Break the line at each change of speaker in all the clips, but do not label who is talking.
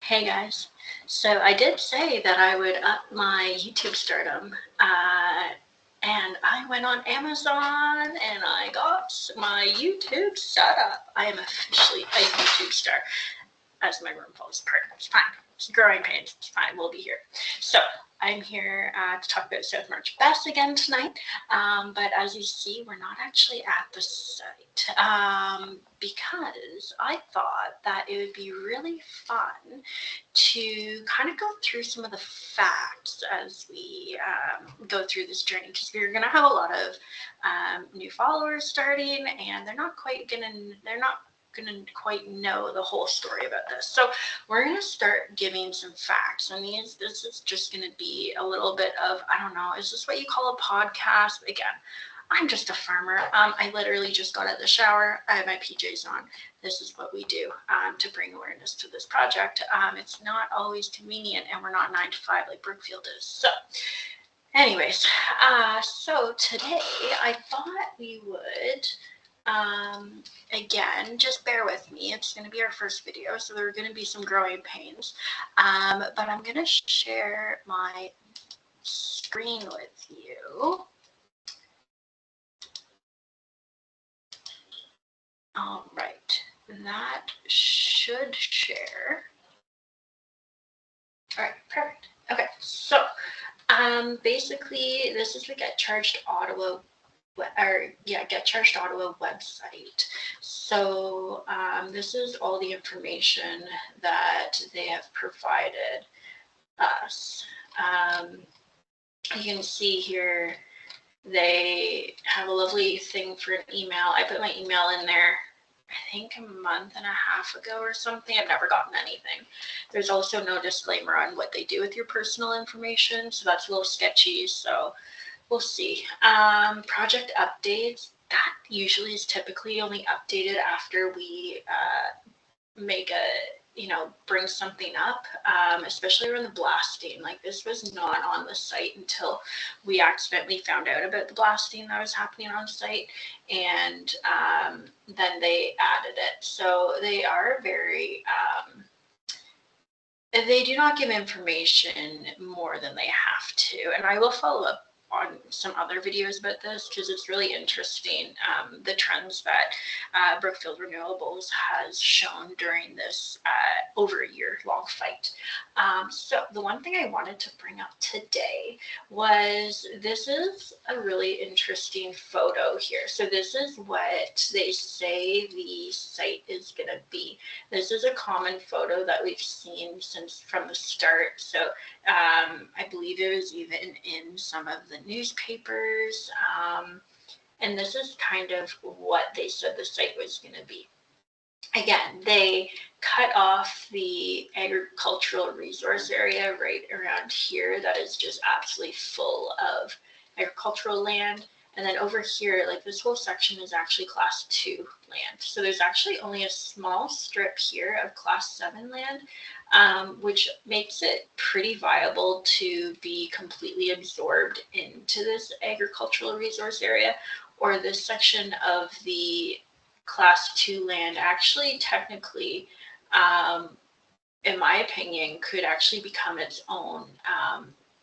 Hey guys, so I did say that I would up my YouTube stardom, and I went on Amazon and I got my YouTube set up. I am officially a YouTube star as my room falls apart. It's fine. It's growing pains. It's fine. We'll be here. So I'm here to talk about South March BESS again tonight. But as you see, we're not actually at the site because I thought that it would be really fun to kind of go through some of the facts as we go through this journey, because we're going to have a lot of new followers starting, and they're not quite know the whole story about this. So we're going to start giving some facts, and this is just going to be a little bit of, I don't know, is this what you call a podcast? Again, I'm just a farmer. I literally just got out of the shower. I have my PJs on. This is what we do to bring awareness to this project. It's not always convenient, and we're not 9 to 5 like Brookfield is. So anyways, so today I thought we would, again, just bear with me. It's going to be our first video, so there are going to be some growing pains. But I'm going to share my screen with you. All right, that should share. All right, perfect. Okay, so basically this is the Get Charged Ottawa Get Charged Ottawa website. So this is all the information that they have provided us. You can see here they have a lovely thing for an email. I put my email in there, I think a month and a half ago or something. I've never gotten anything. There's also no disclaimer on what they do with your personal information, so that's a little sketchy. So we'll see. Project updates, that usually is typically only updated after we bring something up, especially around the blasting. Like, this was not on the site until we accidentally found out about the blasting that was happening on site, and then they added it. So they are very, they do not give information more than they have to, and I will follow up on some other videos about this because it's really interesting, the trends that Brookfield Renewables has shown during this over a year-long fight. So the one thing I wanted to bring up today was, this is a really interesting photo here. So this is what they say the site is going to be. This is a common photo that we've seen from the start. So I believe it was even in some of the newspapers, and this is kind of what they said the site was going to be. Again, they cut off the agricultural resource area right around here that is just absolutely full of agricultural land. And then over here, like, this whole section is actually class 2 land. So there's actually only a small strip here of class 7 land, which makes it pretty viable to be completely absorbed into this agricultural resource area, or this section of the class 2 land actually technically, in my opinion, could actually become its own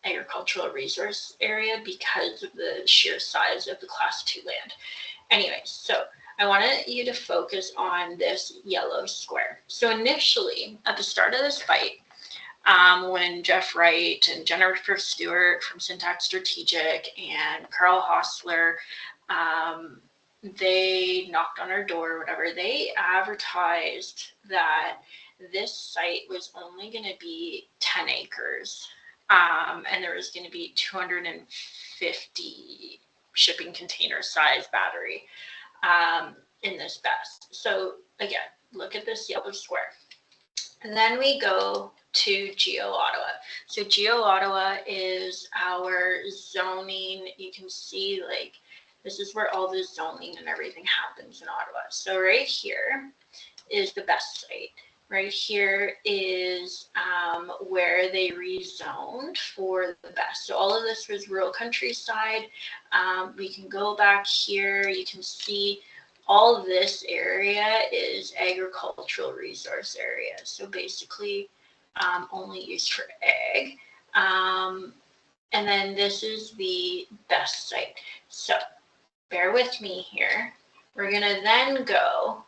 agricultural resource area because of the sheer size of the class 2 land. Anyway, so I wanted you to focus on this yellow square. So initially, at the start of this fight, when Jeff Wright and Jennifer Stewart from Syntax Strategic and Carl Hostler, they knocked on our door or whatever, they advertised that this site was only going to be 10 acres. And there was going to be 250 shipping container size battery in this BESS. So again, look at this yellow square. And then we go to Geo Ottawa. So Geo Ottawa is our zoning. You can see, like, this is where all the zoning and everything happens in Ottawa. So right here is the BESS site. Right here is where they rezoned for the BESS. So all of this was rural countryside. We can go back here. You can see all of this area is agricultural resource area. So basically, only used for ag. And then this is the BESS site. So bear with me here. We're gonna then go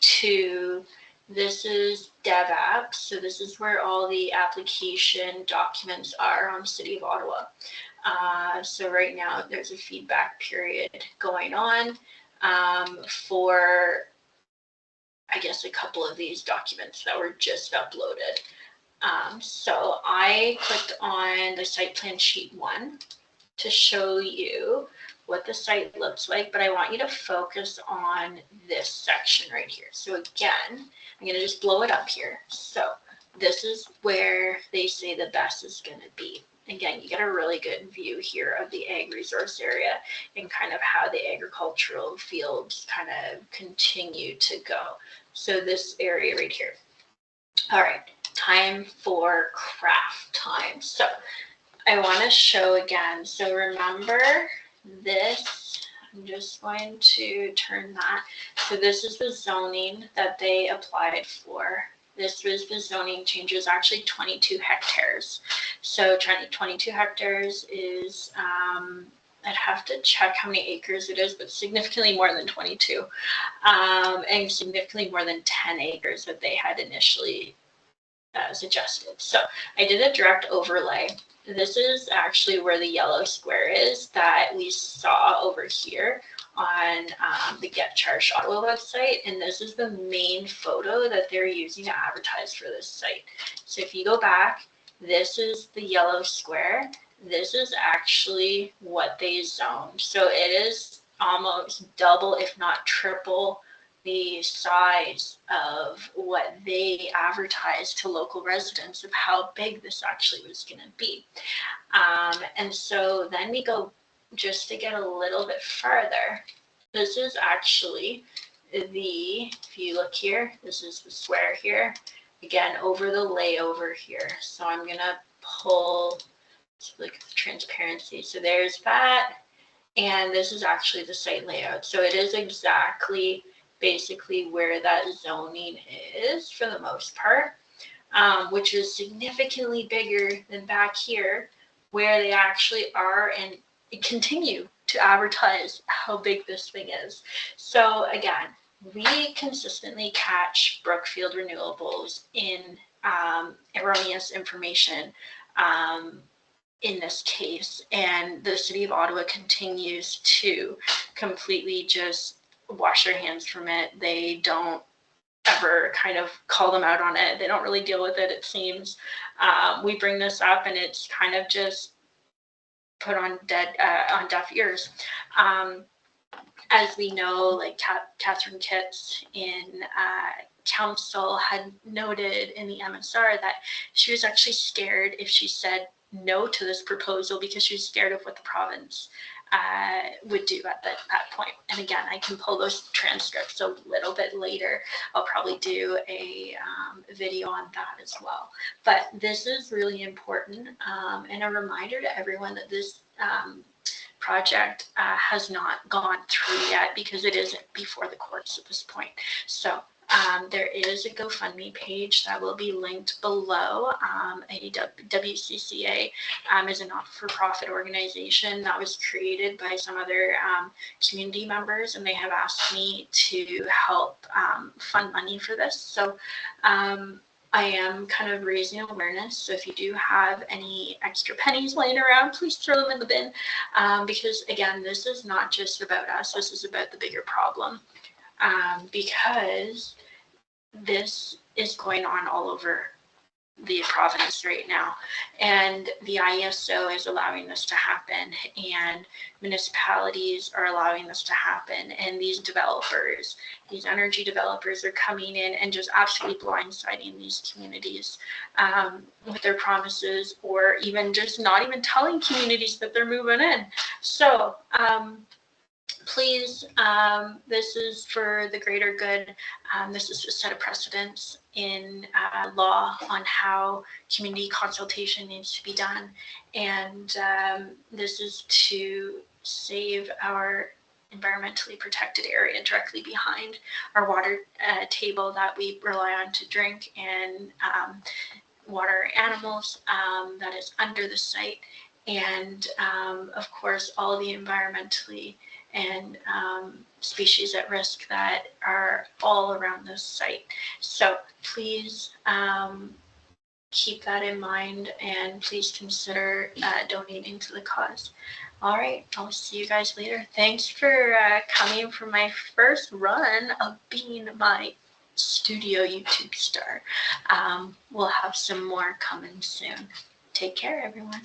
to, this is DevApp. So this is where all the application documents are on City of Ottawa. So right now there's a feedback period going on for, I guess, a couple of these documents that were just uploaded. So I clicked on the site plan sheet 1 to show you what the site looks like, but I want you to focus on this section right here. So again, I'm going to just blow it up here. So this is where they say the BESS is going to be. Again, you get a really good view here of the ag resource area and kind of how the agricultural fields kind of continue to go. So this area right here. All right, time for craft time. So I want to show again. So remember this, I'm just going to turn that. So this is the zoning that they applied for. This was the zoning changes, actually 22 hectares. So 22 hectares is, I'd have to check how many acres it is, but significantly more than 22, and significantly more than 10 acres that they had initially suggested. So I did a direct overlay. This is actually where the yellow square is that we saw over here on the Get Charged Ottawa website, and this is the main photo that they're using to advertise for this site. So if you go back, this is the yellow square. This is actually what they zoned. So it is almost double, if not triple, the size of what they advertised to local residents of how big this actually was going to be. And so then we go, just to get a little bit further, this is actually the, if you look here, this is the square here, again, over the layover here. So I'm going to pull, look at the transparency. So there's that, and this is actually the site layout. So it is exactly basically where that zoning is for the most part, which is significantly bigger than back here where they actually are and continue to advertise how big this thing is. So again, we consistently catch Brookfield Renewables in erroneous information in this case, and the City of Ottawa continues to completely just wash their hands from it. They don't ever kind of call them out on it. They don't really deal with it, it seems. We bring this up and it's kind of just put on deaf ears. As we know, like Catherine Kitts in council had noted in the MSR that she was actually scared if she said no to this proposal because she was scared of what the province would do at that point. And again, I can pull those transcripts a little bit later. I'll probably do a video on that as well. But this is really important, and a reminder to everyone that this project has not gone through yet because it isn't before the courts at this point. So there is a GoFundMe page that will be linked below. WCCA is a not-for-profit organization that was created by some other community members, and they have asked me to help fund money for this. So I am kind of raising awareness. So if you do have any extra pennies laying around, please throw them in the bin. Because again, this is not just about us. This is about the bigger problem. Because this is going on all over the province right now, and the ISO is allowing this to happen, and municipalities are allowing this to happen, and these developers, these energy developers are coming in and just absolutely blindsiding these communities with their promises, or even just not even telling communities that they're moving in. So please, this is for the greater good. This is to set a precedence in law on how community consultation needs to be done. And this is to save our environmentally protected area directly behind our water table that we rely on to drink, and water animals that is under the site, and of course all the environmentally and species at risk that are all around this site. So please keep that in mind, and please consider donating to the cause. All right, I'll see you guys later. Thanks for coming for my first run of being my studio YouTube star. We'll have some more coming soon. Take care, everyone.